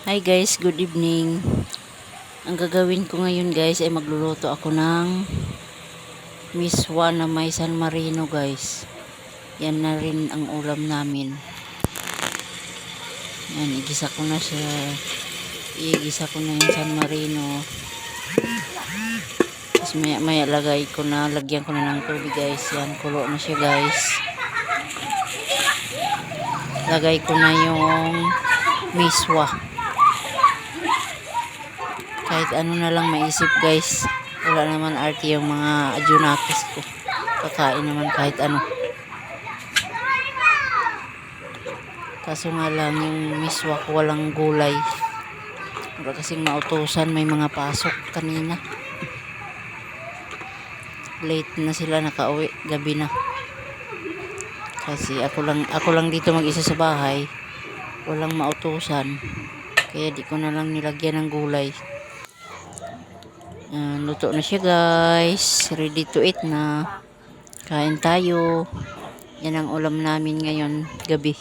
Hi guys, good evening. Ang gagawin ko ngayon guys ay magluluto ako ng miswa na may San Marino guys. Yan na rin ang ulam namin. Yan, igisa ko na siya. Igisa ko na yung San Marino. Tapos maya lagyan ko na ng tubig guys. Yan, kulo na siya guys. Lagay ko na yung miswa. Kahit ano na lang maisip guys. Wala naman arte yung mga adjunakis ko. Kakain naman kahit ano. Kaso nga lang yung miswa ko walang gulay. Wala kasing mautusan, may mga pasok kanina. Late na sila nakauwi, gabi na. Kasi ako lang dito mag-isa sa bahay. Walang mautusan. Kaya di ko na lang nilagyan ng gulay. Luto na siya guys. Ready to eat na. Kain tayo. Yan ang ulam namin ngayon gabi.